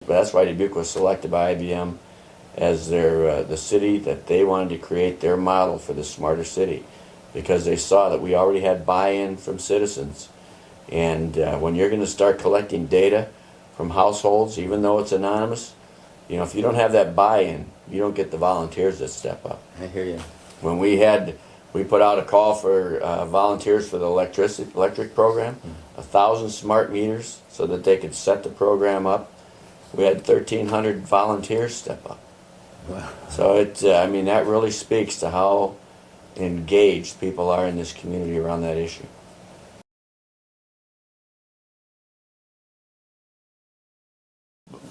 But that's why Dubuque was selected by IBM as the city that they wanted to create their model for the smarter city, because they saw that we already had buy-in from citizens. And when you're going to start collecting data from households, even though it's anonymous, you know, if you don't have that buy-in, you don't get the volunteers that step up. I hear you. When we put out a call for volunteers for the electric program, 1,000 smart meters so that they could set the program up. We had 1,300 volunteers step up. Wow. So I mean, that really speaks to how engaged people are in this community around that issue.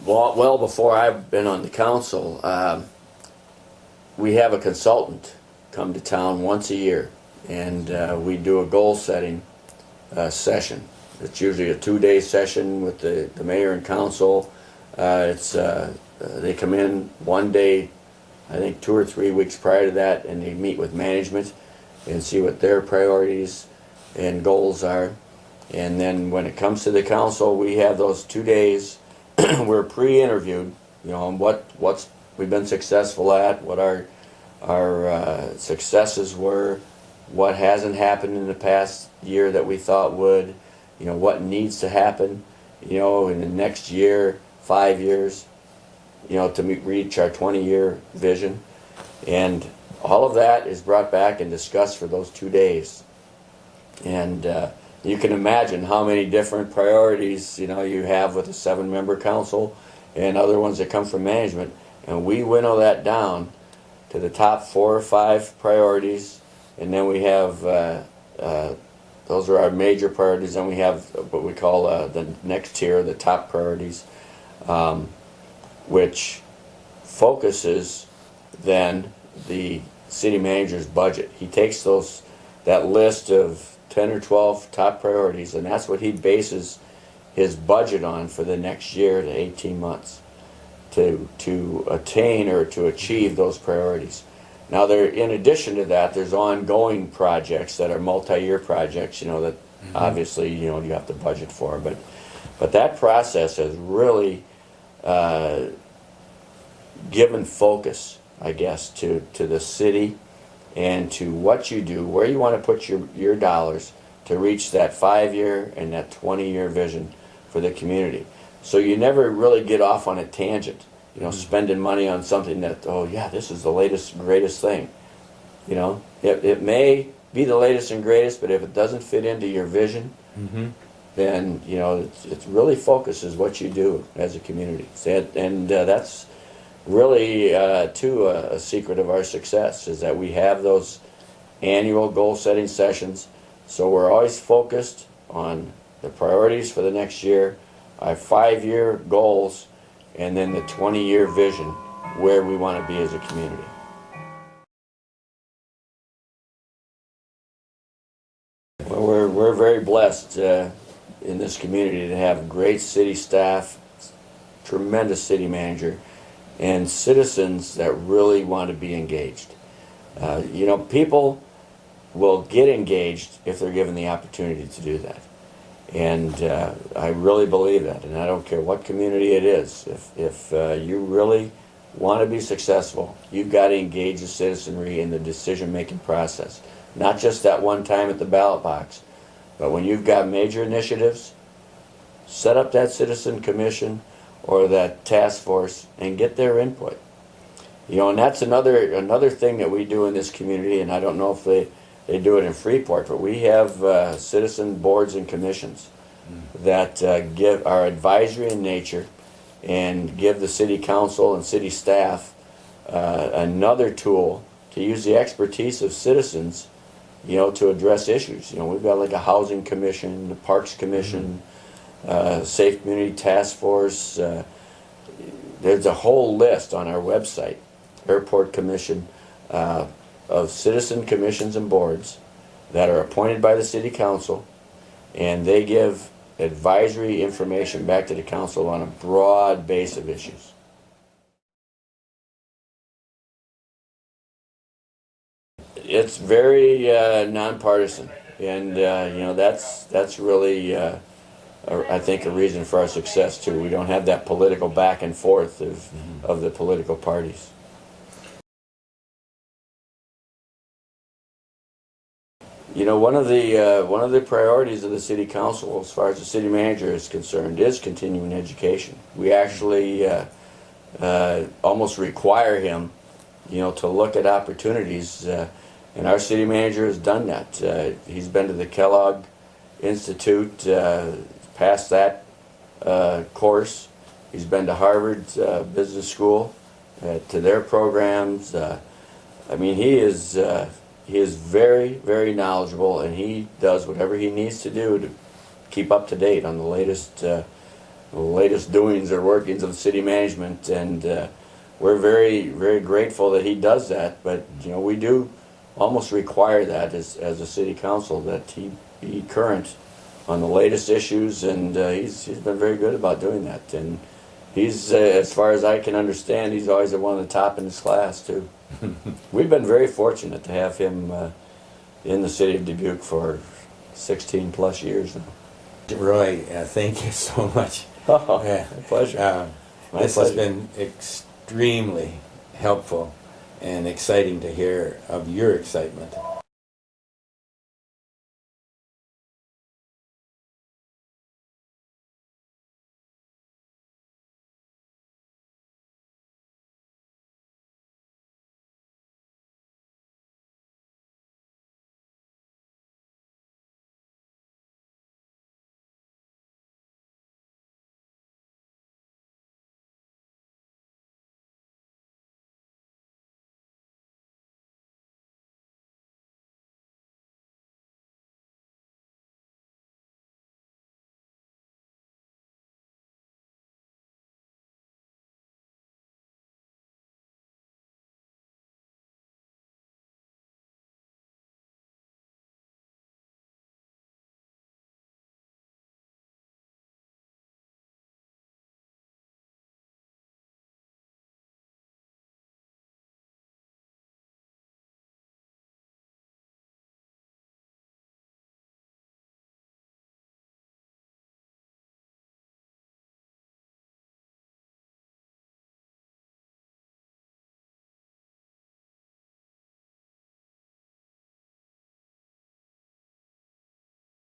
Well, before I've been on the council, we have a consultant come to town once a year, and we do a goal setting session. It's usually a 2-day session with the mayor and council. They come in one day, I think 2 or 3 weeks prior to that, and they meet with management and see what their priorities and goals are. And then when it comes to the council, we have those 2 days. We're pre-interviewed, you know, on what's we've been successful at, what our successes were, what hasn't happened in the past year that we thought would, you know, what needs to happen, you know, in the next year, 5 years, you know, to reach our 20-year vision. And all of that is brought back and discussed for those 2 days. And you can imagine how many different priorities, you know, you have with a 7-member council and other ones that come from management. And we winnow that down to the top 4 or 5 priorities, and then we have those are our major priorities. Then we have what we call the next tier, the top priorities, which focuses then the city manager's budget. He takes that list of 10 or 12 top priorities, and that's what he bases his budget on for the next year to 18 months to attain or to achieve those priorities. Now, in addition to that, there's ongoing projects that are multi-year projects, you know, that obviously, you know, you have to budget for. But that process has really given focus, I guess, to the city and to what you do, where you want to put your dollars to reach that 5-year and that 20-year vision for the community. So you never really get off on a tangent, you know, spending money on something that, oh yeah, this is the latest and greatest thing. You know, it may be the latest and greatest, but if it doesn't fit into your vision, then, you know, it really focuses what you do as a community. And that's really, too, a secret of our success, is that we have those annual goal-setting sessions. So we're always focused on the priorities for the next year, our 5-year goals, and then the 20-year vision, where we want to be as a community. Well, we're very blessed in this community to have great city staff, tremendous city manager, and citizens that really want to be engaged. You know, people will get engaged if they're given the opportunity to do that. And I really believe that, and I don't care what community it is. If you really want to be successful, you've got to engage the citizenry in the decision-making process. Not just that one time at the ballot box, but when you've got major initiatives, set up that citizen commission or that task force and get their input. You know, and that's another thing that we do in this community, and I don't know if they do it in Freeport, but we have citizen boards and commissions that are advisory in nature and give the city council and city staff another tool to use the expertise of citizens, you know, to address issues. You know, we've got like a housing commission, the parks commission, safe community task force. There's a whole list on our website, airport commission, of citizen commissions and boards that are appointed by the city council, and they give advisory information back to the council on a broad base of issues. It's very nonpartisan, and you know, that's really I think, a reason for our success too. We don't have that political back and forth of the political parties. You know, one of the priorities of the city council, as far as the city manager is concerned, is continuing education. We actually almost require him, you know, to look at opportunities, and our city manager has done that. He's been to the Kellogg Institute, passed that course. He's been to Harvard Business School, to their programs. I mean, he is very, very knowledgeable, and he does whatever he needs to do to keep up to date on the latest doings or workings of city management. And we're very, very grateful that he does that. But you know, we do almost require that as a city council, that he be current on the latest issues, and he's been very good about doing that. And he's, as far as I can understand, he's always at one of the top in his class too. We've been very fortunate to have him in the city of Dubuque for 16 plus years now. Roy, thank you so much. Oh, my pleasure. This has been extremely helpful and exciting to hear of your excitement